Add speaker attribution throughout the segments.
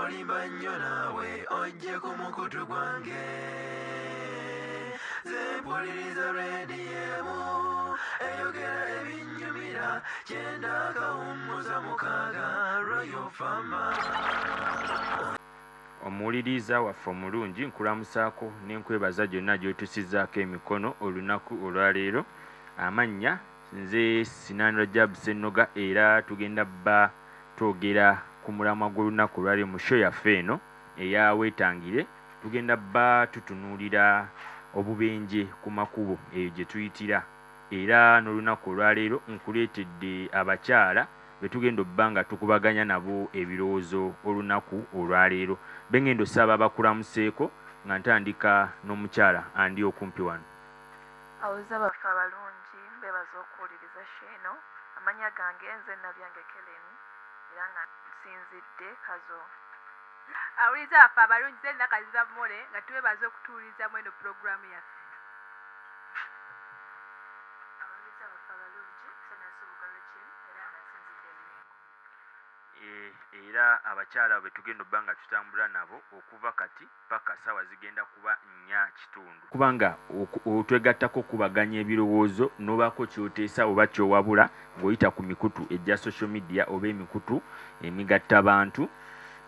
Speaker 1: olimba nnyo naawe ojje ku mukutu gwange zempuliriza rediyo eyogera ebinnyumira kyenda kawummuza mukaaga Royal Farmer.
Speaker 2: Omuwuliriza waffe omulungi nkulamusaako n'enkwebaza gyonna gy'otusizaako emikono olunaku olwaleero. Amannya nze Sinandra Jab Ssennoga era tugenda bba twogera ku mulamwa gw'olunaku olwaleero mu show yaffe eno eya Weetangire. Tugenda bba tutunuulira obubenje ku makubo eyo gye tuyitira, era n'olunaku olwaleero nkuleetedde abakyala be tugenda obba nga tukubaganya nabo ebirowoozo olunaku olwaleero. Bengendo saba bakulamuseeko nga ntandika n'omukyala andi okumpi wano.
Speaker 3: Awuza baffe abalungi mbebaza okuwuliriza sheeno. Amanya gange nze Nabyange Keleni era nga nsinzidde kazo.
Speaker 4: Awuliza baffe abalungi nze Nakaziba Mole nga twebaza okutuwuliza mweno pulogulaamu yaffe.
Speaker 3: Awuliza baffe abalungi nze Nasubuga Rachel era nga nsinzidde Mengo.
Speaker 2: Era abakyala be tugenda obba nga tutambula nabo okuva kati paka ssaawa zigenda kuba 4:00 kubanga otwegattako okubaganya ebirowoozo n'obaako ky'oteesa oba ky'owabula ng'oyita ku mikutu egya social media oba emikutu emigatta bantu.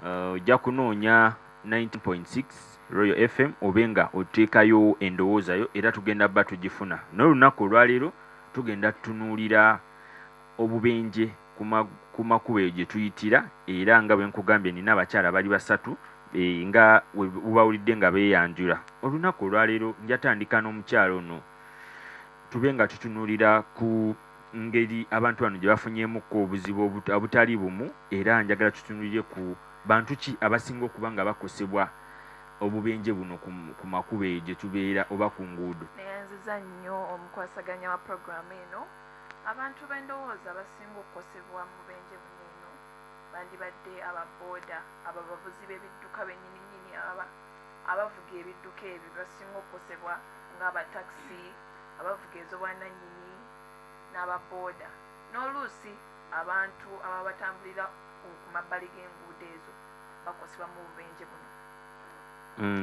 Speaker 2: Ojja kunoonya 90.6 Royal FM obe nga oteekayo endowoozayo era tugenda bba tugifuna. N'olunaku olwaleero tugenda tutunuulira obubenje ku makubo eyo gye tuyitira, era nga bwe nkugambye nina abakyala bali 3 nga bubawulidde nga beeyanjula. Olunaku olwaleero njatandika n'omukyala ono tube nga tutunuulira ku ngeri abantu bano gye bafunyeemuko obuzibu obutali bumu, era njagala tutunuulire ku bantu ki abasinga okuba nga bakosebwa obubenje buno ku makubo eyo gye tubeera oba ku nguudo.
Speaker 3: Neyanziza nnyo omukwasaganya wa puroguraamu eno. Abantu b'endowooza abasinga okukosebwa mu bubenje buno eno bandibadde ababooda, abo abavuzi b'ebidduka bennyininyini abavuga ebidduka ebyo basinga okukosebwa ng'abatakisi, abavuga ez'obwannannyini n'ababooda, n'oluusi abantu ababa batambulira ku mabbali g'enguudo ezo bakosebwa mu bubenje buno.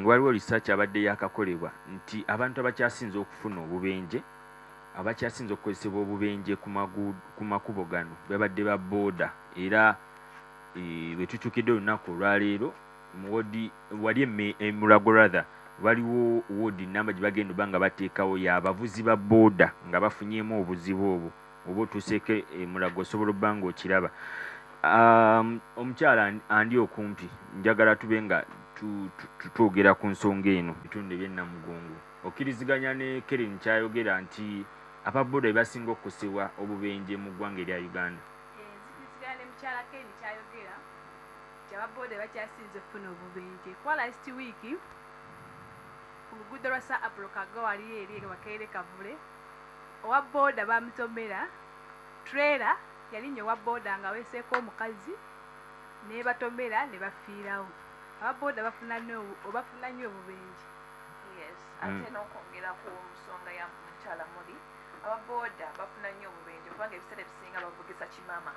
Speaker 2: Waliwo research abadde yakakolebwa nti abantu abakyasinze okufuna obubenje, abakyasinze okukozesebwa obubenje ku makubo gano babadde ba booda. Era bwe tukyukidde olunaku olwaleero wali Mulago rather waliwo woodi namba gye bagenda obba nga bateekawo y'abavuzi ba booda nga bafunyeemu obuzibu obwo. Oba otuuseeko Mulago osobola obba nga okiraba. Omukyala andi okumpi njagala tube nga twogera ku nsonga eno bitundu eby'ennamugongo. Okkiriziganya ne Keren kyayogera nti ababooda be basinga okukosebwa obubenje mu ggwanga erya Uganda.
Speaker 4: Nzikiriziganya ne mukyala Keren kyayogera nti ababooda bakyasinze okufuna obubenje. Kuba last week ku luguudo lwa Sir Apollo Kaga wali eri Makerere Kavule, owa booda bamutomera trailer yalinnya owa booda nga weeseeko omukazi ne batomera ne bafiirawo. Ababooda bafuna nnyo obubenje.
Speaker 3: Yes, ate n'okwongera ku nsonga ya mukyala Muli, ababooda bafuna nnyo obubenje kubanga ebiseera ebisinga bavugisa kimama,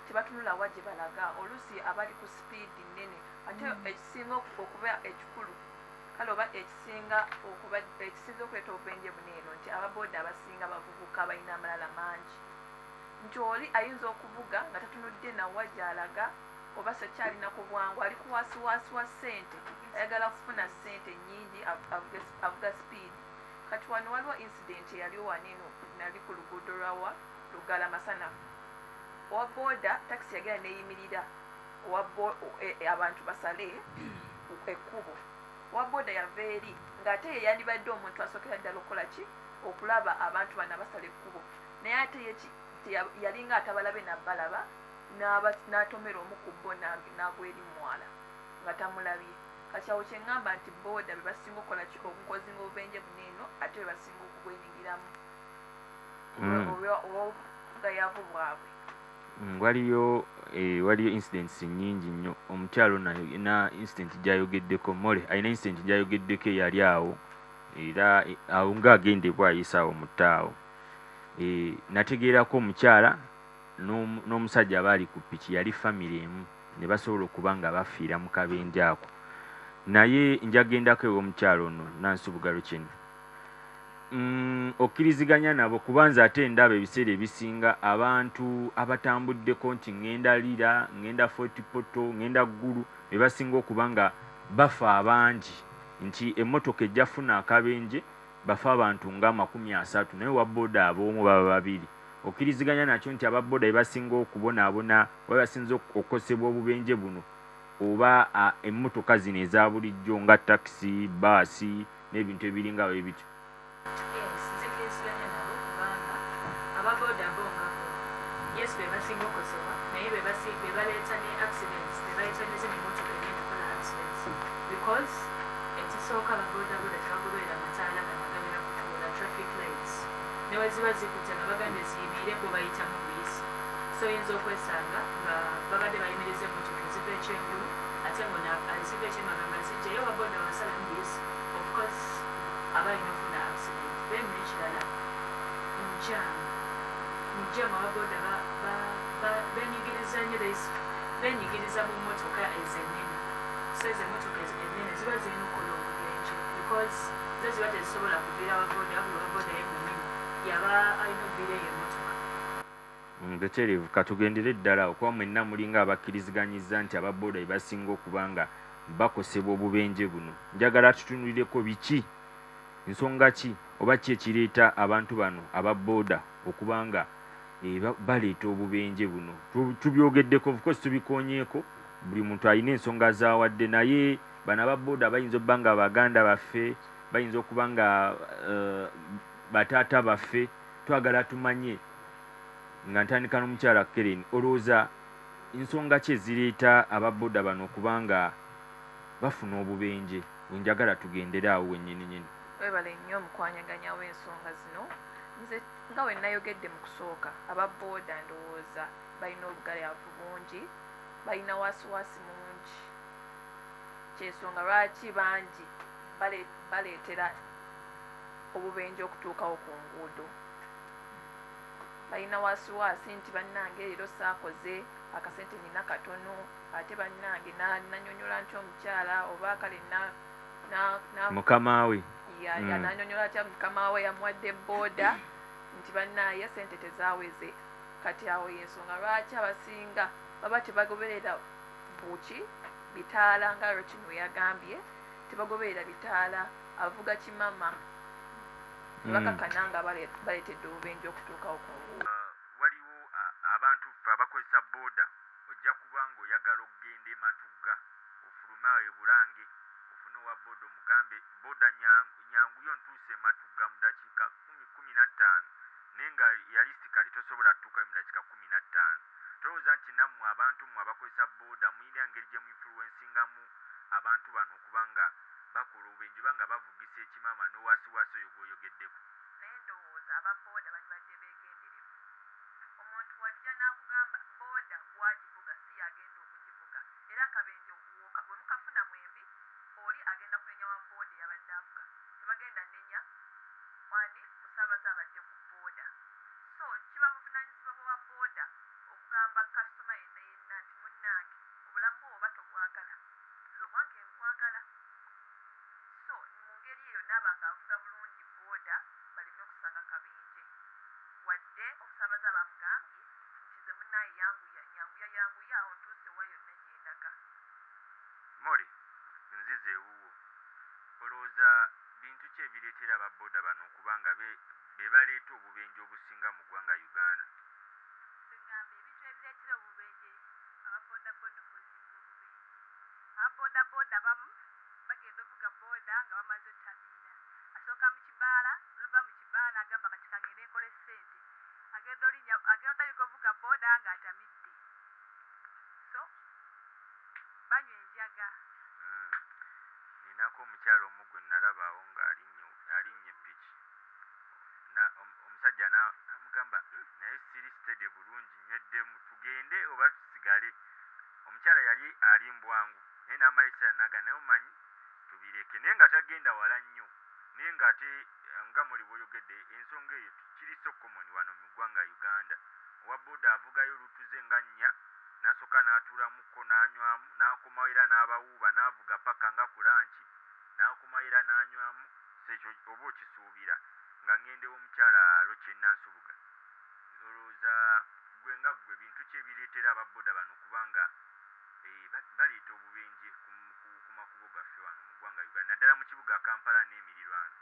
Speaker 3: tebatunula wa gye balaga, oluusi abali ku sipiidi nnene, ate ekisinga okuba ekikulu kale oba ekisinza okuleeta obubenje buno eno nti ababooda abasinga bavubuka balina amalala mangi, nti oli ayinza okuvuga nga tatunudde nawa gy'alaga oba sekyalina ku bwangu, ali kuwasiwasi wa ssente, ayagala kufuna ssente nnyingi avuga speed. Kati wano waliwo incident eyaliwo waneno nali ku luguudo lwawa Lugala Masanafu. Owa booda takisi yagenda neeyimirira abantu basale ekkubo. Owa booda yava eri ng'ate ye yandibadde omuntu asookera ddala okukola ki okulaba abantu bano abasala ekkubo, naye ate yalinga atabalabe nabbalaba n'atomera omu ku bo n'agwa eri mwala nga tamulabye. Kati awo kyeŋŋamba nti booda be basinga okukola ki okukozinga obubenje buno eno ate be basinga okubwenyigiramu olw'obugayavu bwabwe.
Speaker 2: Waliyo incidents nnyingi nnyo. Omukyalo alina incident gy'ayogeddeko, Mole alina incident gy'ayogeddeko eyali awo, era awo ng'agendebwa ayisa awo mu ttaawo. Nategeerako omukyala n'omusajja abaali ku ppiki yali famire emu ne basobola okuba nga bafiira mu kabenje ako. Naye njagendako ew'omukyalo ono Nansi Bugalo kino okkiriziganya nabo kubanza ate ndaba ebiseera ebisinga abantu abatambuddeko nti ngenda lira ngenda fotipoto ngenda ggulu be basinga okuba nga bafa abangi nti emmotoka ejja funa akabenje bafa abantu nga 30 naye wabooda ab'omu baba babiri. Okkiriziganya nakyo nti ababooda be basinga okubonaabona oba basinza okukosebwa obubenje buno oba emmotoka zino eza bulijjo nga takisi baasi n'ebintu ebiringa bwe bityo.
Speaker 3: Nzikkiriziganya nabo kubanga ababooda boongabo yes be basinga okukosebwa naye be baleeta ne accidents be baleeta ne zino emmotoka egenda kola accidents because ekisooka ababoodaboda tebagoberera amataala gamagamera kutuula traffic lights ne weziba zikutte nga bagambye ziyimirire gwe bayitamu buyisi so oyinza okwesanga nga babadde bayimiriza emmotoka eziva ekyengulu ate ngona aziva ekyemagamba zijjayo ababooda basalamu buyisi of course abalina ofuna accident then nekirala mujama ababooda benyigiriza mu mmotoka ezennene so ezo emmotoka ennene ziba zirina okukola obubenje because zo ziba tezisobola kuviira ababooda wabula ababooda yennyini yaba alina okuviira eyo emmotoka.
Speaker 2: Betereevu katugendere ddala okuba mwenna mulinga abakkiriziganyizza nti ababooda be basinga okuba nga bakosebwa obubenje buno. Njagala tutunulireko biki nsonga ki oba ki ekireeta abantu bano ababooda okuba nga baleeta obubenje buno. Tubyogeddeko of course tubikonyeeko buli muntu alina ensonga zaawadde naye bano ababooda bayinza okuba nga baganda baffe bayinza okuba nga bataata baffe twagala tumanye nga ntandika n'omukyala Keren olowooza ensonga ki ezireeta ababooda bano okuba nga bafuna obubenje njagala tugendere awo wennyini.
Speaker 3: Webale nnyo omukwanyaganya w'ensonga zino nze nga we nayogedde mu kusooka ababooda ndowooza balina obugalyavu bungi balina wasiwasi mungi kyensonga lwaki bangi baleetera obubenje okutuukawo ku nguudo balina wasiwasi nti bannange leero saakoze akasente nina katono ate bannange nanyonyola nti omukyala oba kale
Speaker 2: mukama we
Speaker 3: yananyonyola atya mukama we yamuwadde booda nti bannaaye sente tezaaweze kati awo yensonga lwaki abasinga baba tebagoberera buki bitaala nga Rotino yagambye tebagoberera bitaala avuga kimama bakakana nga baleetedde obubenje okutuukawo ku nguudo.
Speaker 2: Waliwo abantu ffe abakozesa booda ojja kuba nga oyagala okugenda ematugga ofuluma ebulange ofune owa booda omugambe booda nyanguyo ntuuse ematugga mu dakiika 10-15 naye nga yalistikali tosobola tutuukayo mu dakiika 15. Tolowooza nti nammwe abantu mmwe abakozesa booda muyina engeri gye muinfluensingamu abantu bano okuba nga bakola obubenje oba nga bavugisa ekimama n'owasiwasi oyo gw'oyogeddeko.
Speaker 3: Naye ndowooza ababooda balibadde beegenderevu. Omuntu wajja n'akugamba booda gwagivuga si yagenda okugivuga era akabenje bwe mukafuna mwembi oli agenda kunenya wa booda eyabadde avuga tebagenda nenya wani musaabaze abadde ku booda so kiba buvunaanyizibwa bwa booda okugamba kasitoma yenna yenna nti munnange obulamu bwo oba tobwagala nze obwange mbwagala so mu ngeri eyo naaba nga avuga bulungi booda balina okusanga kabenje wadde omusaabaze abamugambye nti ze munnaaye yanguya ontuuse wa yonna gyendaga.
Speaker 2: Mori nzize ewuwo olowooza bintu ki ebireetera ababooda bano okuba nga be baleeta obubenje obusinga mu ggwanga Uganda?
Speaker 4: Ngamba ebintu ebireetera obubenje ababoodaboda okuzinga obubenje ababoodaboda abamu bagenda ovuga booda nga bamaze otamiira asooka mu kibaala oluva mu kibaala agamba kati kangende nkole ssente agenda otandika ovuga booda nga atamidde so banywa enjaga.
Speaker 2: Ninako omukyalo omu gwe nalabaawo ng'alinnye piki omusajja n'amugamba naye siri sitede bulungi nywedemu tugende oba tusigale. Omukyala yali ali mbwangu naye n'amala ekiseera n'aga naye omanyi tubireke naye nga tagenda wala nnyo naye ng'ate nga muli bw'oyogedde ensonga eyo kiri so common wano mu ggwanga Uganda. Owa booda avugayo olutuze nga 4 n'asooka n'atuulamuko n'anywamu n'akomawo era n'abawuuba n'avuga paka nga ku lanki n'akomawo era n'anywamu sekyo oba okisuubira nga ŋŋendewo omukyala Lokyenna Nsubuga olowooza gwe nga ggwe bintu ki ebireetera ababooda bano kubanga baleeta obubenje ku makubo gaffe wano mu ggwanga Uganda naddala mu kibuga Kampala n'emirirwano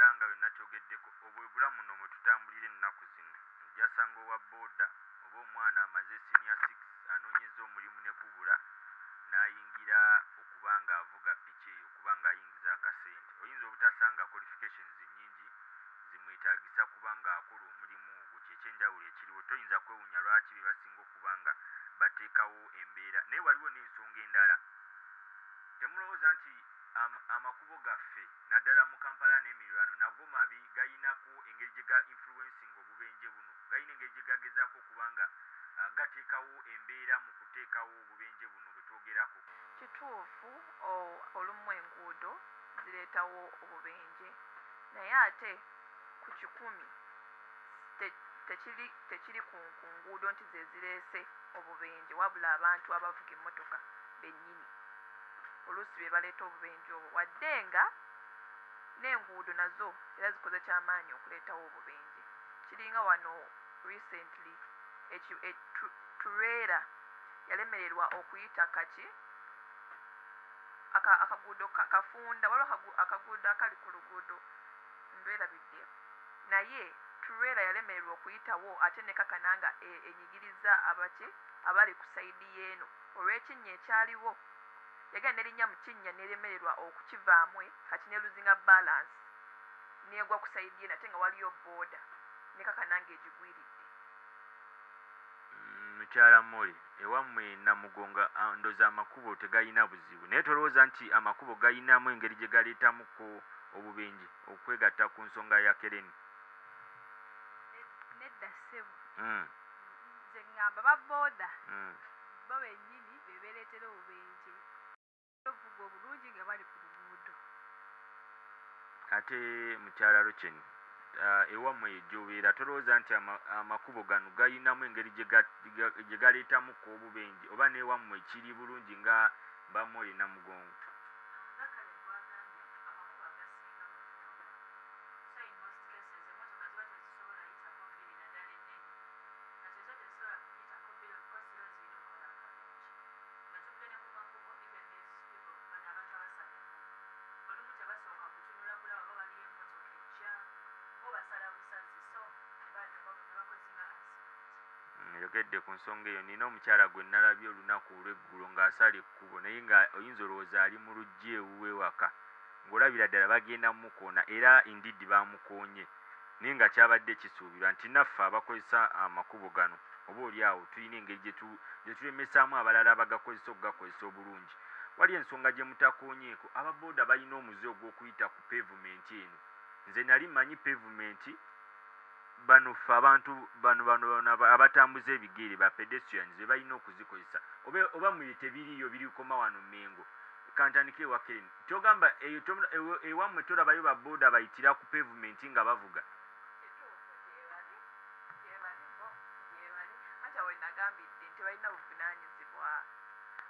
Speaker 2: era nga bwe nakyogeddeko obwe bulamu nno mwe tutambulira ennaku zino ojasanga owa booda oba omwana amaze senior 6 anoonyeza omulimu ne gubula n'ayingira okuba nga avuga piki eyo okuba nga ayingiza akasente oyinza obutasanga qualifications nnyingi zimwetaagisa kuba nga akola omulimu ogwo kyekyenjawulo ekiriwo toyinza kwewuunya lwaki be basinga okuba nga bateekawo embeera naye waliwo n'ensonga endala temulowooza nti amakubo gaffe naddala mu Kampala n'emirirwano nago mabi gayinako engeri gye ga influencing obubenje buno gayina engeri gye gagezaako okuba nga gateekawo embeera mu kuteekawo obubenje buno bwe twogerako
Speaker 3: kituufu olumu enguudo zireetawo obubenje naye ate ku kikumi tekiri ku nguudo nti ze zireese obubenje wabula abantu abavuga emmotoka bennyini oluusi be baleeta obubenje obwo wadde nga n'enguudo nazo era zikoze kyamaanyi okuleetawo obubenje kiringa wano recently tureera yalemererwa okuyita kaki akaguudo kafunda waliwo akaguudo akali ku luguudo ndwerabidde naye tureera yalemererwa okuyitawo ate ne kakananga enyigiriza abali ku sayidi y'eno olw'ekinnya ekyaliwo yagenda nerinnya mu kinnya neremererwa okukivaamu kati ne luzinga balance negwa ku sayidi y'eno ate nga waliyo booda ne kakananga egigwiridde
Speaker 2: mukyala Moli ewammwe Namugonga ndoza amakubo tegayina buzibu naye tolowooza nti amakubo gayinamu engeri gye galeetamuko obubenje okwegatta ku nsonga ya kereni
Speaker 4: nedda ssebo nze ŋŋamba babooda bo bennyini be beereetera obubenje ovuga obulungi nga bali ku luguudo
Speaker 2: ate mukyala Lokyeni ewammwe gy'obeera tolowooza nti amakubo gano gayinamu engeri gye galeetamuko obubenje oba n'ewammwe kiri bulungi nga Bamoli Namugongo yogedde ku nsonga eyo nina omukyala gwe nalabye olunaku olw'eggulo ng'asala ekkubo naye nga oyinza olowooza ali mu luggi ewuwe waka ng'olabira ddala bagenda mukoona era indidi bamukoonye naye nga kyabadde kisuubirwa nti naffe abakozesa amakubo gano oba oli awo tulina engeri gye tulemesaamu abalala abagakozesa okugakozesa obulungi wali ensonga gye mutakoonyeeko ababooda balina omuze ogw'okuyita ku pavement eno nze nali mmanyi pavement bano ffe abantu bano abatambuza ebigere ba pedestrians be balina okuzikozesa oba muli tebiriyo birikoma wano Mengo kantandika ewa Keren kyogamba ewammwe tolabayo babooda bayitira ku pavement nga bavuga
Speaker 3: ate we nagambidde nti balina buvunaanyizibwa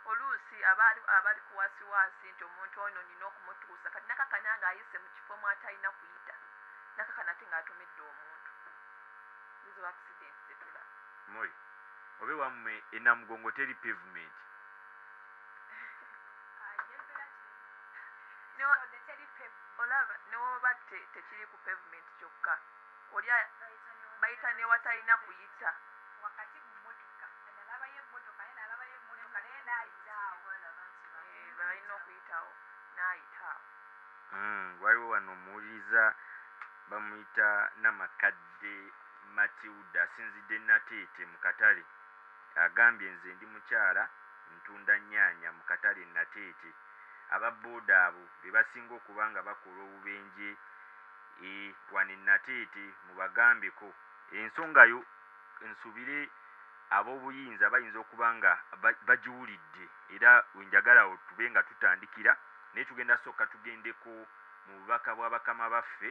Speaker 3: oluusi abali ku wasiwasi nti omuntu ono nina okumutuusa kati nakakana ng'ayise mu kifo mwatalina kuyita nakakana ate ng'atomedde omuntu izo accident zetula
Speaker 2: Moi obe wammwe enamugongo teri pavement
Speaker 3: olaba newoba tekiri ku pavement kyokka olya bayita newatalina kuyita
Speaker 4: wakati mu mmotoka nalabayo emmotoka naye nalabayo emmotoka naye naayitaawo
Speaker 3: balina okuyitawo n'ayitaawo
Speaker 2: waliwo wano omuwuliriza bamuyita namakadde Matilda asinzidde Nateete mu katale agambye nze ndi mukyala ntunda nnyaanya mu katale Nateete ababooda abo be basinga okuba nga bakola obubenje wano Nateete mubagambeko ensonga yo nsubire ab'obuyinza bayinza okuba nga bagiwulidde era wenjagala tube nga tutandikira naye tugenda sooka tugendeko mu bubaka bw'abakama baffe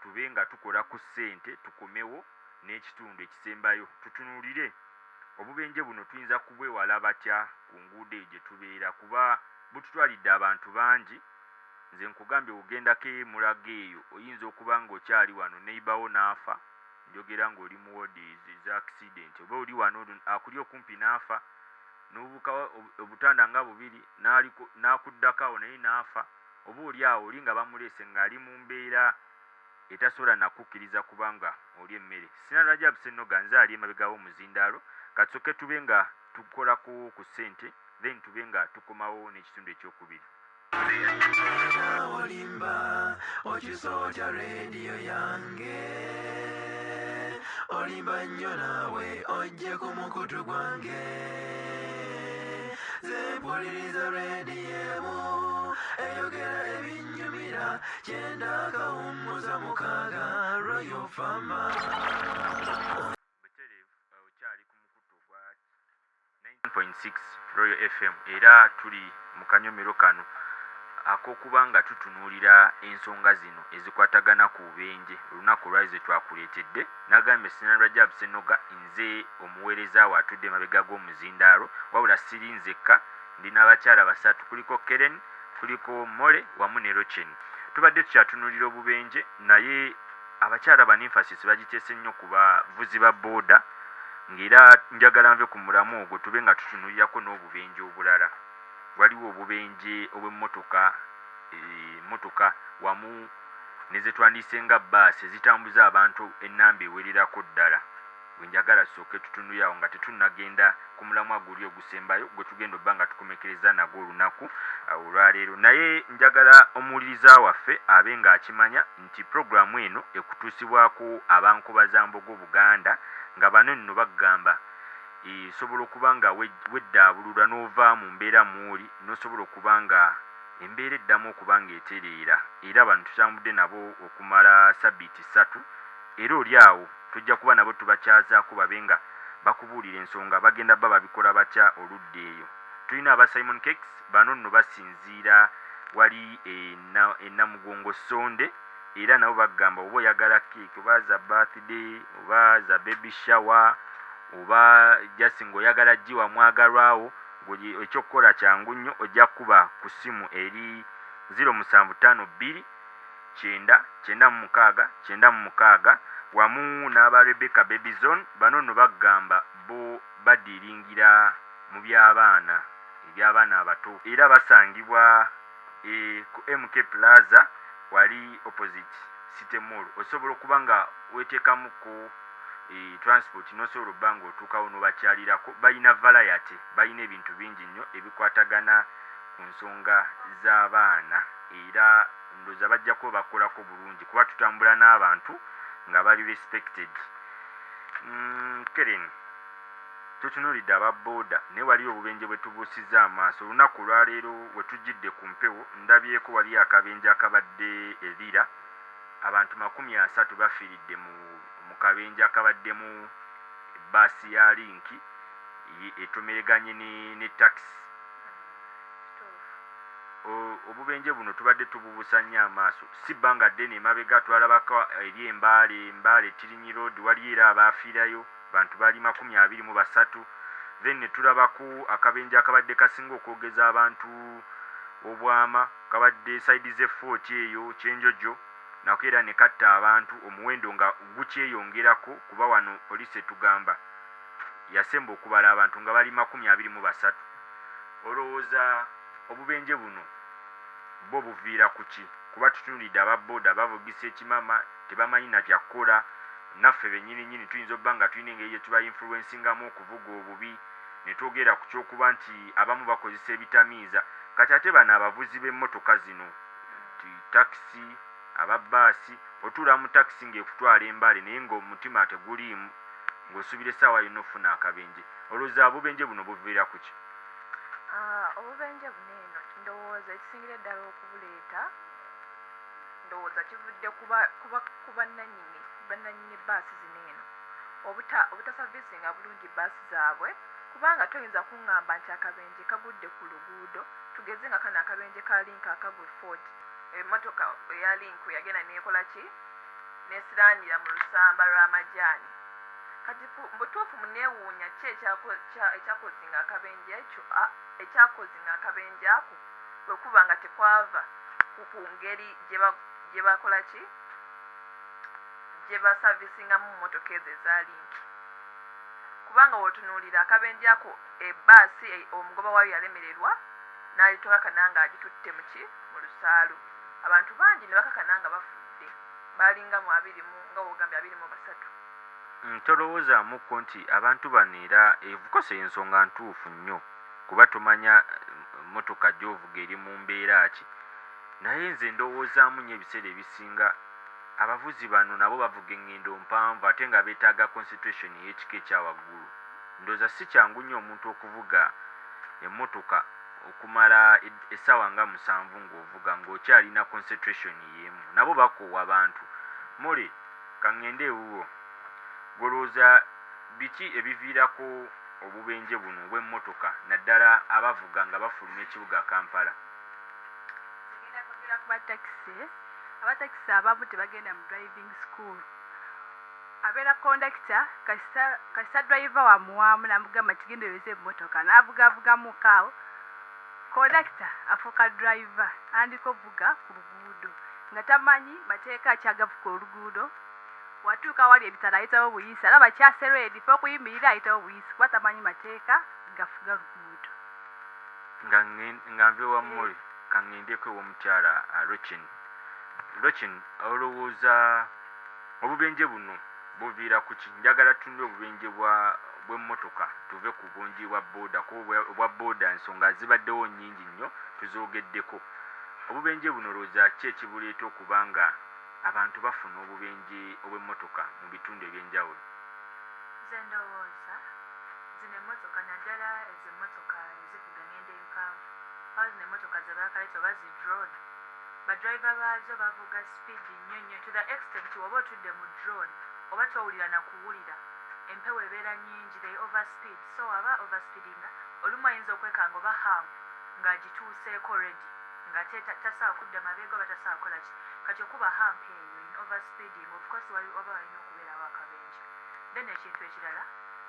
Speaker 2: tube nga tukola ku ssente tukomewo n'ekitundu ekisembayo tutunuulire obubenje buno tuyinza kubwewala batya ku nguudo gye tubeera kuba bututwalidde abantu bangi nze nkugambye ogendako emulaga eyo oyinza okuba ng'okyali wano neibawo n'afa njogera ng'oli mu wodi za accident oba oli wano akuli okumpi n'afa n'obuuka obutanda nga bubiri n'akuddakawo naye n'afa oba oli awo oli nga bamuleese ng'ali mu mbeera etasobola nakukkiriza kubanga oli emmere Sinalajja Busenoga nze ali emabega w'omuzindaalo katsoke tube nga tukolako ku ssente then tube nga tukomawo n'ekitundu ekyokubiri
Speaker 1: olimba okisootya rediyo yange olimba nnyo naawe ojje ku mukutu gwange zempuliriza rediyo emu eyogera ebinnyumira kyenda kawummuza mukaaga Royal Farmer
Speaker 2: okyali ku mukutu gwa 9.6 Royal FM era tuli mu kanyomero kano ak'okuba nga tutunuulira ensonga zino ezikwatagana ku bubenje olunaku lwali ze twakuleetedde n'agambye Sinalajja Busenoga nze omuweereza we atudde mabega g'omuzindaalo wabula siri nzekka ndina abakyala basatu kuliko Keren kuliko Mole wamu ne Rochen tubadde tukyatunuulira obubenje naye abakyala bano emphasis bagiteese nnyo ku bavuzi ba booda ng'era njagala nve ku mulamu ogwo tube nga tutunuulirako n'obubenje obulala waliwo obubenje obw'emmotoka emmotoka wamu ne ze twandise nga bbaasi ezitambuza abantu ennamba ewererako ddala wenjagala sooke tutunuulirawo nga tetunnagenda ku mulamwa guli ogusembayo gwe tugenda obba nga tukomekereza nagwo olunaku olwaleero naye njagala omuwuliriza waffe abe ng'akimanya nti puroguramu eno ekutuusibwako abankobazambogo Buganda nga bano nno bagamba esobola okuba nga weddaabululwa n'ova mu mbeera muuli n'osobola okuba nga embeera eddamu okuba nga etereera era bano tutambudde nabo okumala sabbiiti 3 era oli awo tujja kuba nabo tubakyazaako babe nga bakubuulira ensonga bagenda bba babikola batya oludda eyo tulina aba Simon Cakes bano nno basinziira wali enamugongo Sonde era nabo bagamba oba oyagala keeki oba za birthday oba za baby shower oba jasi ng'oyagala giwa mwagalwawo ekyokukola kyangu nnyo ojja kuba ku ssimu eri 0752 996 wamu n'aba Rebecca Baby Zone bano nno bagamba bo badiringira mu by'abaana eby'abaana abato era basangibwa ku MK Plaza wali opposite City Mall osobola okuba nga weteekamuko transport n'osobola obba ng'otuukawo n'obakyalirako balina variety balina ebintu bingi nnyo ebikwatagana ku nsonga z'abaana era ndowooza bajja kuba bakolako bulungi kuba tutambula n'abantu nga bali respected Keren tutunuulidde ababooda naye waliyo obubenje bwe tubuusizza amaaso olunaku lwaleero we tujjidde ku mpewo ndabyeko waliyo akabenje akabadde ebira abantu 30 bafiiridde mu kabenje akabaddemu bbaasi ya linki etomereganye ne taxi obubenje buno tubadde tububuusa nnyo amaaso si bbanga ddene emabega twalabako eri embaale Tirinyi Road waliyo era abaafiirayo bantu bali 23 then ne tulabaku akabenje akabadde kasinga okwogeza abantu obwama kabadde saidi z'effooti eyo kyenjojo nako era ne katta abantu omuwendo nga gukyeyongerako kuba wano poliisi etugamba yasemba okubala abantu nga bali 23. Olowooza obubenje buno bo buviira ku ki? Kuba tutunulidde ababooda bavugisa ekimama tebamanyi na kyakkola, naffe bennyininyini tuyinza obba nga tulina engeri gye tuba influencingamu okuvuga obubi ne twogera ku kyokuba nti abamu bakozesa ebitamiiza. Kati ate bano abavuzi b'emmotoka zino ti takisi ababbaasi otuula mu takisi ng'ekutwala embale naye ng'omutima teguliimu ng'osuubira essaawa yonna ofuna akabenje. Olowooza obubenje buno buviira ku ki?
Speaker 3: Obubenje buno eno ndowooza ekisingira ddala okubuleeta ndowooza kivudde ku bannannyini baasi zino eno obutasavisinga bulungi baasi zaabwe, kubanga toyinza kuŋŋamba nti akabenje kagudde ku luguudo. Tugeze nga kano akabenje ka link akagwa Fort, emmotoka eya link yagenda neekola ki nesiraanira mu lusamba lw'amajaani. Kati butuufu muneewuunya ki ekyakozinga akabenje ekyo ekyakozinga akabenje ako bwe kuba nga tekwava ku ngeri gye bakola ki gye basavisingamu mu mmotoka ezo eza linki. Kubanga wotunuulira akabenje ako ebbaasi omugoba waayo yalemererwa n'alitokakana nga agitutte mu lusaalu. Abantu bangi ne bakakana nga bafudde, baalinga mu 20 nga wogambye 23.
Speaker 2: Tolowoozaamuko nti abantu bano era evukosa ensonga ntuufu nnyo kuba tomanya mmotoka gy'ovuga eri mu mbeera ki, naye nze ndowoozaamu nnyo ebiseera ebisinga abavuzi bano nabo bavuga engendo mpanvu ate nga beetaaga concentration ey'ekika ekyawaggulu. Ndowooza si kyangu nnyo omuntu okuvuga emmotoka okumala essaawa nga 7 ng'ovuga ng'okyalina concentration y'emu. Nabo bakoowa abantu. Mole kaŋŋende ewuwo, golowooza biki ebiviirako obubenje buno obw'emmotoka naddala abavuga nga bafuluma ekibuga Kampala?
Speaker 4: Zigenda kwogera ku abatakisi abamu tebagenda mu driving school. Abeera kondakita kasita driver wamuwaamu namugamba kigendereze emmotoka n'avugavugamukaawo, kondakita afuuka driver andika ovuga ku luguudo nga tamanyi mateeka akyagavuka oluguudo. Watuuka wali ebitala ayitawo buyisi, alaba kyaseredi fe okuyimirira ayitawo buyisi kuba tamanyi mateeka gafuga luguudo.
Speaker 2: Nga nve wammuli kaŋŋendeko ew'omukyala Rochin, olowooza obubenje buno buviira ku ki? Njagala tunule obubenje bw'emmotoka tuve ku bungi bwa booda kuba obwa booda ensonga zibaddewo nnyingi nnyo tuzoogeddeko. Obubenje buno olowooza ki ekibuleeta okuba nga abantu bafuna obubenje obw'emmotoka mu bitundu eby'enjawulo?
Speaker 5: Nze ndowooza zino emmotoka naddala ezo emmotoka ezivuga ngendo empanvu awo zino emmotoka ze baakaleeta oba zi drone, badriver baazo bavuga speed nnyo nnyo to the extent woba otudde mu drone oba towulira na kuwulira, empewo ebeera nnyingi, they overspeed. So aba overspeedinga olumu ayinza okwekanga oba hamp ng'agituuseeko ready nga tasawa kudda mabega oba tasawa kola ki. Kati okuba hamp eyo in overspeeding of course waba walina okubeerawo akabenje. Then ekintu ekirala,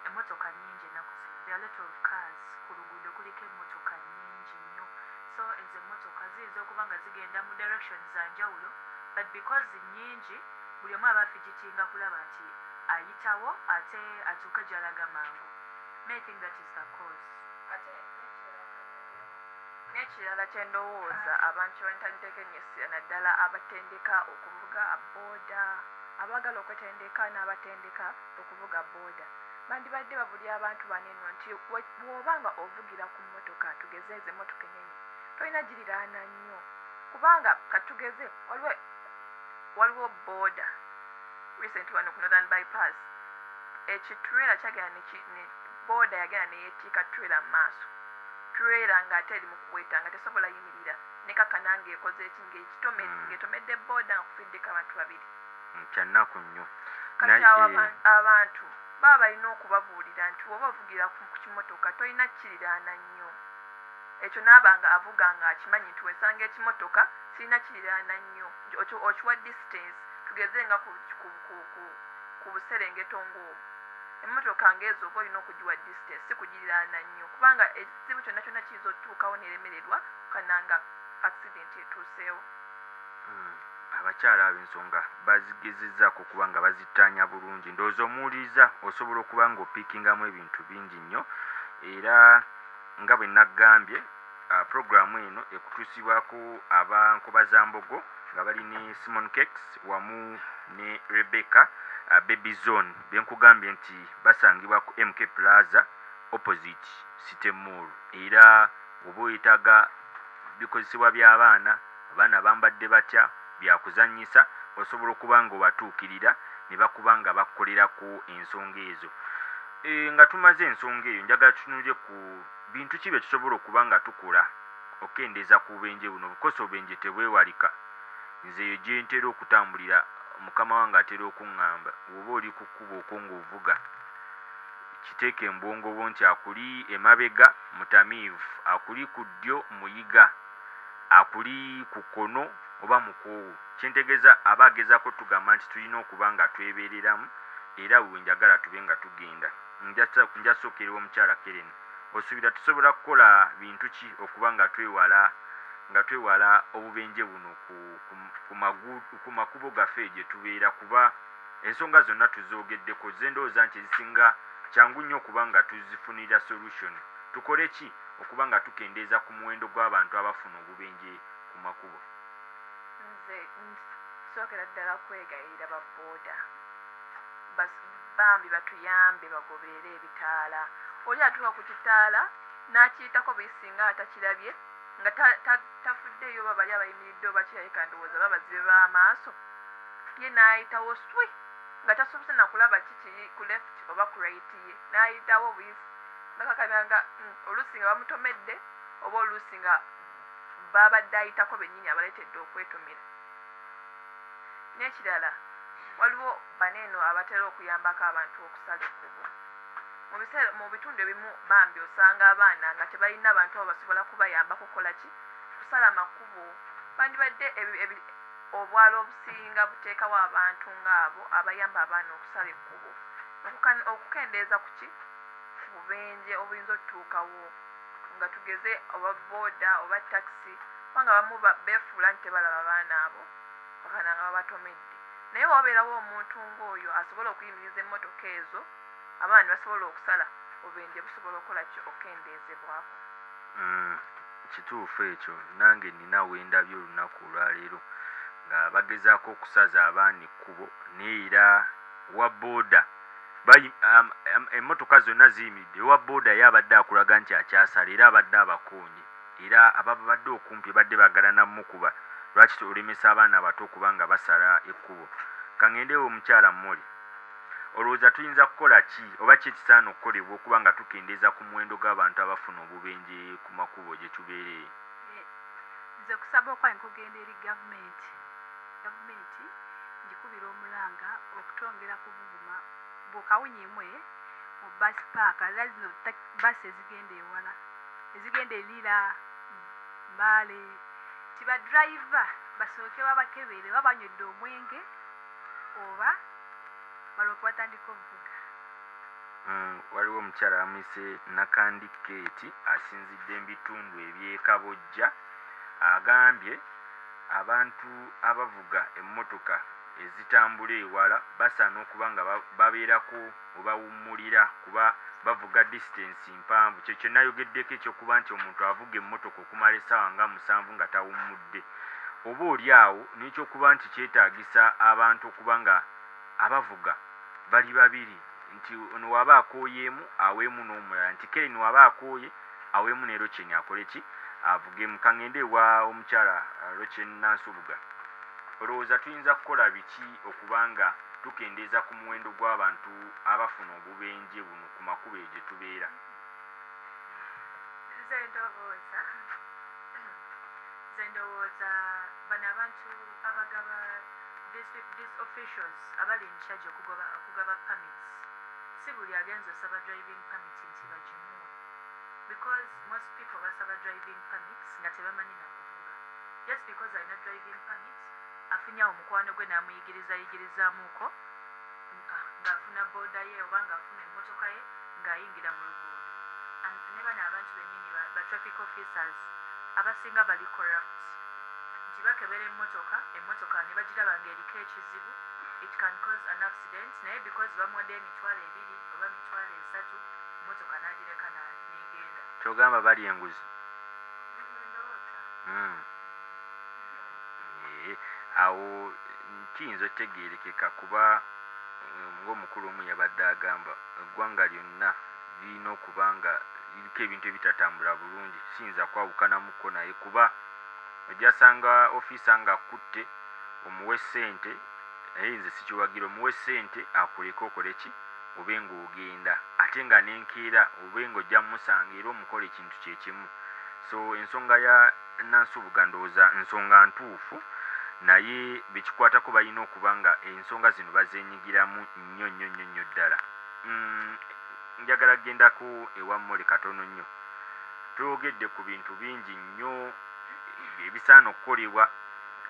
Speaker 5: emmotoka nnyingi ennaku zino, there are a lot of cars ku luguudo kuliko emmotoka nnyingi nnyo. So ezo emmotoka ziyinza okuba nga zigenda mu direction za njawulo, but because nnyingi buli omu aba afigitinga kulaba nti ayitawo ate atuuka gy'alaga mangu. May think that is the cause.
Speaker 3: N'ekirala kye ndowooza abantu bentandika ennyesira naddala abatendeka okuvuga booda, abaagala okwetendeka n'abatendeka okuvuga booda bandibadde babulya abantu baneno nti bw'obanga ovugira ku mmotoka, tugeze ezo emmotoka ennene tolina giriraana nnyo, kubanga katugeze waliwo booda recently wano ku Northern Bypass, ekitwera kyagenda ne booda yagenda neyeetiika twera mu maaso, twera ng'ate eri mu kuweta nga tesobola yimirira nekakana ng'ekoze eki ng'etomedde booda nga kufiddeko abantu 2.
Speaker 2: Kyannaku nnyo.
Speaker 3: Kati abantu baba balina okubabuulira nti woba ovugira ku kimotoka tolina kiriraana nnyo. Ekyo n'abanga avuga nga akimanyi nti wesanga ekimotoka sirina kiriraana nnyo, okiwa distance tugeze nga ku buserengeto ng'obwo emmotoka ng'ezo oba olina okugiwa distance si kugiriraana nnyo kubanga ekizibu kyonna kyonna kiyinza otuukawo neremererwa kananga accident etuuseewo.
Speaker 2: Abakyala abo ensonga bazigezezzaako okuba nga bazittaanya bulungi ndowooza omuwuliriza osobola okuba nga opiikingamu ebintu bingi nnyo era nga bwe naggambye puroguramu eno ekutuusibwako abankobazambogo nga bali ne Simon Cakes wamu ne Rebecca Baby Zone benkugambye nti basangibwa ku MK Plaza opposite City Mall era oba oyetaaga bikozesebwa by'abaana abaana bambadde batya byakuzannyisa osobola okuba nga obatuukirira ne bakuba nga bakukolerako ensonga ezo. Nga tumaze ensonga eyo njagala tutunulire ku bintu ki bye tusobola okuba nga tukola okendeeza ku bubenje buno bukosa obubenje tebwewalika. Nze eyo gye ntera okutambulira mukama wange atera okuŋŋamba oba oli ku kkubo okwo ng'ovuga kiteeka embongobo nti akuli emabega mutamiivu akuli ku ddyo muyiga akuli ku kkono oba mukoowu kyentegeeza aba agezaako tugamba nti tulina okuba nga twebeereramu era bwe njagala tube nga tugenda. Njasookera omukyala Keren osuubira tusobola kukola bintu ki okuba nga twewala obubenje buno ku makubo gaffe gye tubeera kuba ensonga zonna tuzoogeddeko ze ndowooza nti ezisinga kyangu nnyo okuba nga tuzifunira solution. Tukole ki okuba nga tukendeeza ku muwendo gw'abantu abafuna obubenje ku makubo?
Speaker 3: Nze nsookera ddala kwegayirira babooda bambi batuyambe bagoberere ebitaala. Oli atuuka ku kitaala n'akiyitako bisinga atakirabye nga tafuddeyo oba bali abayimiridde oba kirabika ndowooza babazibe b'amaaso ye n'ayitawo swi nga tasobose nakulaba kikiri ku left oba ku right ye n'ayitawo buyisi bakakananga oluusi nga bamutomedde oba oluusi nga babadde ayitako bennyini abaleetedde okwetomera. N'ekirala waliwo baneeno abatera okuyambako abantu okusala ekkubo. Mu bitundu ebimu bambi osanga abaana nga tebalina bantu abo basobola kubayambako kukola ki kusala makubo. Bandibadde obwalo obusinga buteekawo abantu ng'abo abayamba abaana okusala ekkubo okukendeeza ku ki ku bubenje obuyinza otutuukawo nga tugeze oba booda oba takisi kubanga bamu beefuula nti tebalaba baana abo bakana nga babatomedde. Naye wabeerawo omuntu ng'oyo asobola okuyimiriza emmotoka ezo abaana ne basobola okusala obubenje busobola okukola ki okendeezebwako.
Speaker 2: Kituufu ekyo nange nina wendabye olunaku olwaleero nga bagezaako okusaza abaana ekkubo naye era wa booda emmotoka zonna ziyimiridde wa booda ye abadde akulaga nti akyasala era abadde abakoonye era ababadde okumpi badde baagala namukuba lwaki olemesa abaana abato okuba nga basala ekkubo. Kangendewo omukyala Mmoli olowooza tuyinza kukola ki oba ki ekisaana okukolebwa okuba nga tukendeeza ku muwendo gw'abantu abafuna obubenje ku makubo gye tubeereye?
Speaker 4: Nze kusaba okwaye nkugenda eri gavumenti ngikubira omulanga okutwongera ku buguma bwokawunyimwe mu basi paaka era zino basi ezigenda ewala ezigenda erira Mbale tibadrayiva basooke babakebere babanywedde omwenge oba balwoke batandika obuvuga.
Speaker 2: Waliwo omukyala amuyise Nakandi Keeti asinzidde ebitundu eby'ekabojja agambye abantu abavuga emmotoka ezitambula ewala basaana okuba nga babeerako webawummulira kuba bavuga distance mpanvu. Kyo kye nayogeddeko ekyokuba nti omuntu avuga emmotoka okumala essaawa nga 7 nga tawummudde oba oli awo n'ekyokuba nti kyetaagisa abantu okuba nga abavuga bali babiri nti ono waba akooyeemu aweemu n'omulala nti Keren waba akooye aweemu ne Rochen akole ki avugemu. Kangende wa omukyala Rochen Nansubuga olowooza tuyinza kukola biki okuba nga tukendeeza ku muwendo gw'abantu abafuna obubenje buno ku makubo gye tubeera?
Speaker 5: Nze ndowooza bano abantu abagaba these officials abali in charge okugaba permits si buli agenza osaba driving permit nti bagimuwa because most people basaba driving permits nga tebamanyi nakuvuga. Just because alina driving permit afunye omukwano gwe n'amuyigirizayigirizaamuuko ng'afuna booda ye oba ng'afuna emmotoka ye ng'ayingira mu luguudo. Ne bano abantu bennyini ba traffic officers abasinga bali corrupt nti bakebera emmotoka ne bagiraba ng'eriko ekizibu, it can cause an accident, naye because bamuwadde emitwalo 2 oba emitwalo 3 emmotoka n'agireka n'egenda.
Speaker 2: Kyogamba bali enguzi. Awo kiyinza otegeerekeka kuba ng'omukulu omu yabadde agamba eggwanga lyonna lirina okuba nga liriko ebintu ebitatambula bulungi. Siyinza kwawukanamuko naye kuba ojjasanga ofiisa ng'akutte omuwe ssente, naye nze sikiwagira, omuwe ssente akuleka okole ki obe ng'ogenda ate nga n'enkeera obe ng'ojja mumusanga era omukola ekintu kye kimu. So ensonga ya Nansubuga ndowooza nsonga ntuufu, naye bekikwatako balina okuba nga ensonga zino bazeenyigiramu nnyo ddala. Njagala kgendako ewammole katono nnyo. Twogedde ku bintu bingi nnyo ebisaana okukolebwa,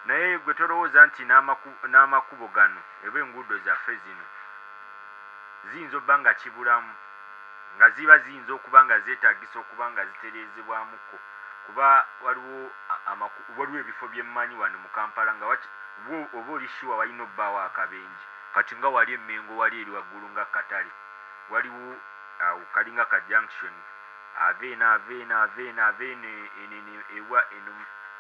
Speaker 2: naye gwe tolowooza nti n'amakubo gano eba enguudo zaffe zino ziyinza obba nga kibulamu, nga ziba ziyinza okuba nga zeetaagisa okuba nga zitereezebwamuko, kuba waliwo ebifo byemmanyi wano mu Kampala nga oba oli shuwa walina obbaawo akabenje. Kati nga wali Emmengo wali eri waggulu nga Katale waliwo kalinga ka junction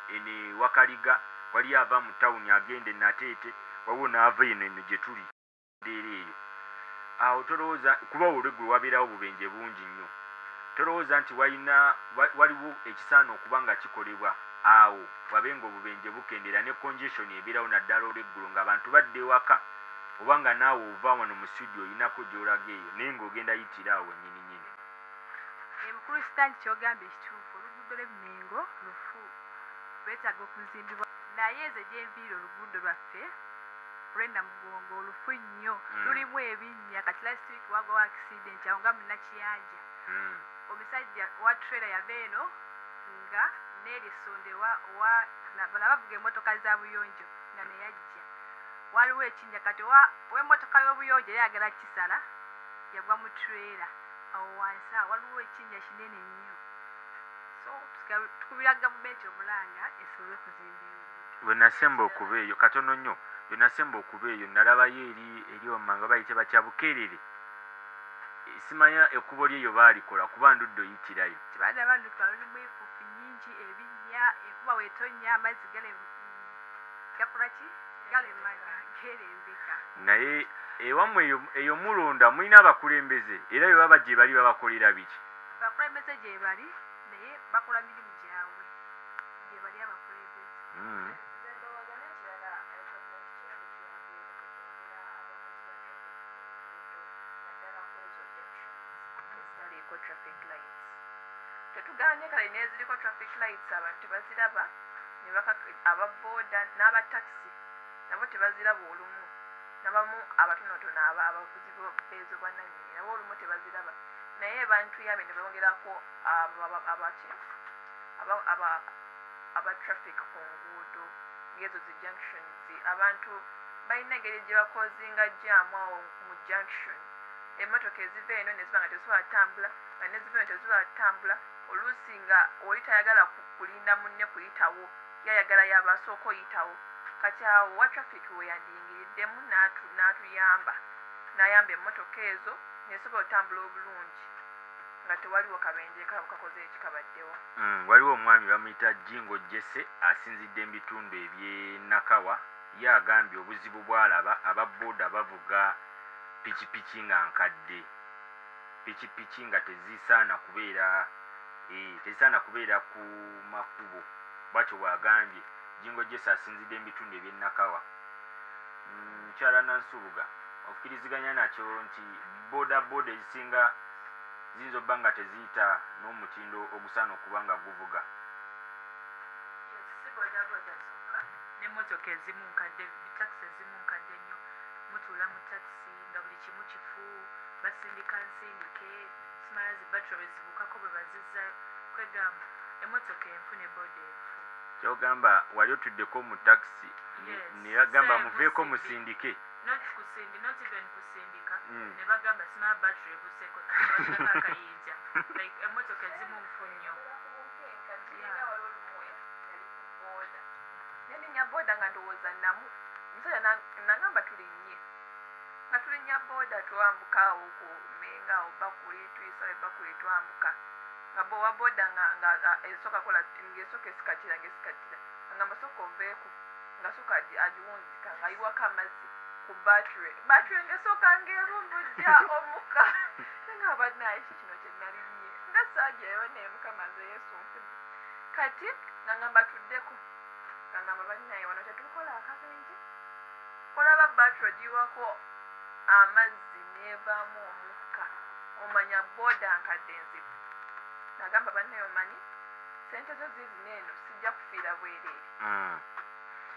Speaker 2: ene Wakaliga wali ava mu tawuni agende Nateete, waliwo n'ava eno gye tuli eyo. Awo tolowooza kuba olweggulo wabeerawo obubenje bungi nnyo, tolowooza nti waliwo ekisaana okuba nga kikolebwa awo wabe nga obubenje bukendera ne congestion ebeerawo naddala olweggulo ng'abantu badde ewaka, oba nga naawe ova wano mu studio olinako gy'olaga eyo naye ng'ogenda yitira awo nnyini.
Speaker 4: Mukulu Stanley kyogamba ekituufu, oluguudo lw'Emmengo lufu lwetaaga okuzimbibwa, naye nze gye nviira oluguudo lwaffe lw'Namugongo lufu nnyo, lulimu ebinnya. Kati last week wagwawo accident awo nga munnakiyanja, omusajja wa trailer yava eno nga n'erisonde bavuga emmotoka za buyonjo nga neyajja, waliwo ekinnya. Kati w'emmotoka y'obuyonjo yayagala kisala yagwa mu trailer awo wansi awo waliwo ekinnya kinene nnyo. So tukubira gavumenti omulanga esobole okuzimba
Speaker 2: bwe nasemba okuba eyo katono nnyo, bwe nasemba okuba eyo nalabayo eri omanga bayite batya Bukeerere. Simanya ekkubo lyeyo baalikola kuba ndudde oyitirayo.
Speaker 4: Kibadde bandukira lulimu enfuufu nnyingi, ebinnya, enkuba weetonnya amazzi gakola ki galemaga gerembeka.
Speaker 2: Naye ewammwe eyo mulonda mulina abakulembeze era bye baba gye bali babakolera biki?
Speaker 4: Abakulembeze gye bali naye bakola mirimu gyabwe gye bali abakulembeze.
Speaker 3: Traffic lights tetuganye kale neziriko traffic lights abantu tebaziraba, ababooda n'abataxi nabo tebaziraba olumu, nabamu abatonotono abavuzi beezo bwannannyini nabo olumu tebaziraba, naye bantuyambe ne bongerako aba traffic ku nguudo ng'ezo zi junctions. Abantu balina engeri gye bakozinga jaamu awo mu junction, emmotoka eziva eno ne ziba nga tezisobola kutambula nga ne ziva eno tezisobola kutambula. Oluusi nga oli tayagala kulinda munne kuyitawo, yayagala yabasooka oyitawo. Kati awo wa traffic we yandiyingiriddemu n'ayamba emmotoka ezo nesobola otambula obulungi nga tewaliwo kabenje kakoze ekikabaddewo.
Speaker 2: Waliwo omwami bamuyita Jingo Jesse asinzidde mu bitundu eby'e Nakawa, ye agambye obuzibu bw'alaba ababooda bavuga pikipiki nga nkadde, pikipiki nga tezisaana kubeera ku makubo. Bwatyo bw'agambye Jingo Jesse asinzidde mu bitundu eby'e Nakawa. Mukyala Nansubuga okkiriziganya nakyo nti booda ezisinga ziyinza obba nga teziyita n'omutindo ogusaana okuba nga guvuga.
Speaker 5: Si boodabooda zokka n'emmotoka ezimu nkadde, bitakisi ezimu nkadde nnyo. Mutuula mu takisi nga buli kimu kifu, basindika nsindike, simala zi battery zibukako bwe bazizzayo. Kwegamba emmotoka enfu ne booda enfu.
Speaker 2: Kyogamba wali otuddeko mu takisi ne yagamba muveeko musindike.
Speaker 5: not even kusindika ne bagamba simala battery ebuseko bakirako akayinja like emmotoka ezimu nfu nnyo
Speaker 3: neninya boda nga ndowooza namu musajja nagamba nga tulinnya boda twambuka awo ku menga awo bakuli tuyisa ebakuli twambuka nga bowa boda nga esooka kola ngaesooka esikatira ngamba sooka oveeko nga sooka agiwunzika nga ayiwako amazzi ku battery ngesooka ngeerumbujja omuka nga banaye kino kye nalinnye nga saagyayo neemuka maze yeesunfudde kati nga ngamba tuddeko nga ngamba banaye wano tetukola akabenje olaba battery ogiwako amazzi neevaamu omukka omanya boda nkadde nzibu nagamba banaye omanyi sente zo ziizino eno sijja kufiira bwereere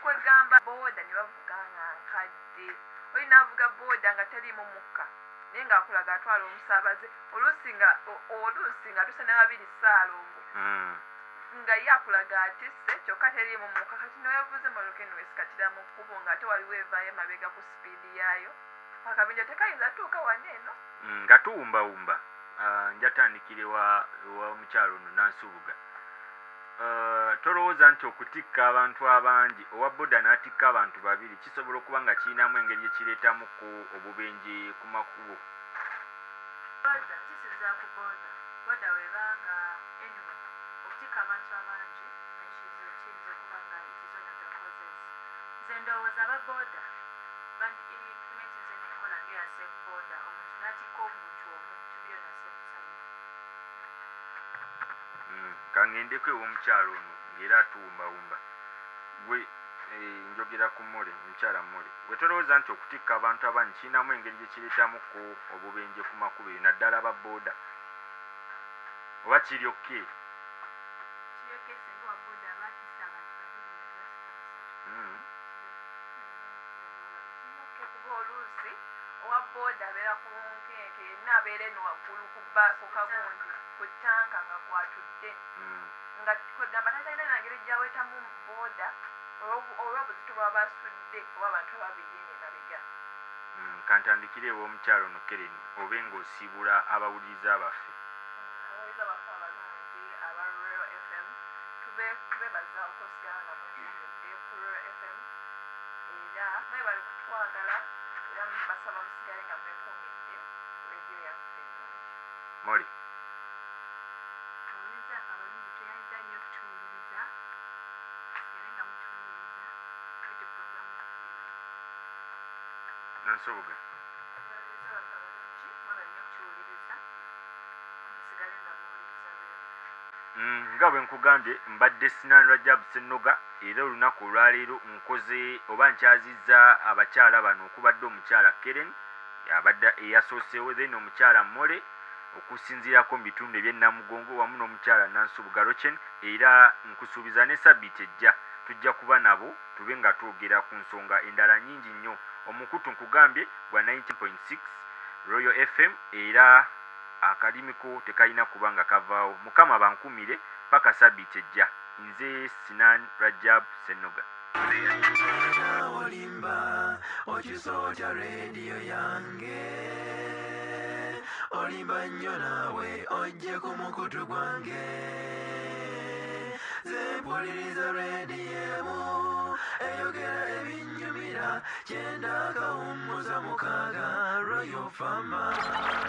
Speaker 3: kwegamba boda ne bavuga nga nkadde olina avuga boda nga teriimu mukka naye ngaakulaga atwala omusaabaze oluusi nga tusana babiri ssaalongo nga ye akulaga atisse kyokka teriimu mukka kati newevuze moloke niwesikatira mu kkubo ng'ate waliwo evaayo emabega ku sipiidi yaayo akabinja tekayinza tuuka wano eno
Speaker 2: nga tuwumbawumba njatandikire wa omukyalo ono nansubuga tolowooza nti okutikka abantu abangi owa boda n'atikka abantu babiri kisobola okuba nga kirinamu engeri ekireetamu ku obubenje ku makubo
Speaker 5: boda kisiza ku boda webanga anyway okutikka abantu abangi nakizo kiyinza okuba nga ekizona za causes nze ndowooza ababoda implement nze nekola ngeya safe boda omuntu n'atikka omuntu omu tubyona safe side
Speaker 2: kangendeko ew'omukyalo ono ng'era atuwumbawumba gwe njogera ku mule mukyala mule gwe tolowooza nti okutikka abantu abangi kirinamu engeri gyekireetamu ku obubenje ku makubo eyo naddala aba boda oba kiryokke
Speaker 4: singa waboda abaatisa abantu babiri
Speaker 3: kuba oluusi owa boda abeera ku nkenke yenna abeera eno waggulu ku kagundi ku tanka nga kwatudde nga kwegamba tatalina nangeri gyawetamu boda olw'obuzito bwaba basudde oba abantu ababiri nemabega
Speaker 2: kantandikire ew'omukyalo ono kereni obe ng'osiibula abawuliriza baffe
Speaker 3: abalungi aba Royal FM tubebaza okusigala nga mwekumidde ku Royal FM era mwebali kutwagala era mbasaba musigale nga mwekumidde radio yaffe
Speaker 2: moli
Speaker 4: abawuliriza abalungi tuyinza nnyo okutuwuliriza sigale nga mutuwuliriza radio programu yaffe
Speaker 2: nansoboga nga bwe nkugambye mbadde Sinan Rajab Ssennoga era olunaku olwaleero nkoze oba nkyazizza abakyala bano okubadde omukyala Keren abadde eyasoosewo then omukyala Mole okusinziirako mu bitundu eby'Namugongo wamu n'omukyala Nansubuga Rochen era nkusuubiza ne sabbiiti ejja tujja kuba nabo tube nga twogera ku nsonga endala nnyingi nnyo omukutu nkugambye gwa 90.6 Royal FM era akalimiko tekalina kuba nga kavaawo mukama bankumire paka sabbiiti ejja nze Sinan Rajab Ssennoga
Speaker 1: olimba okisookya rediyo yange olimba nnyo naawe ojje ku mukutu gwange ze mpuliriza rediyo emu eyogera ebinnyumira kyenda kawummuza mukaaga Royal Farmer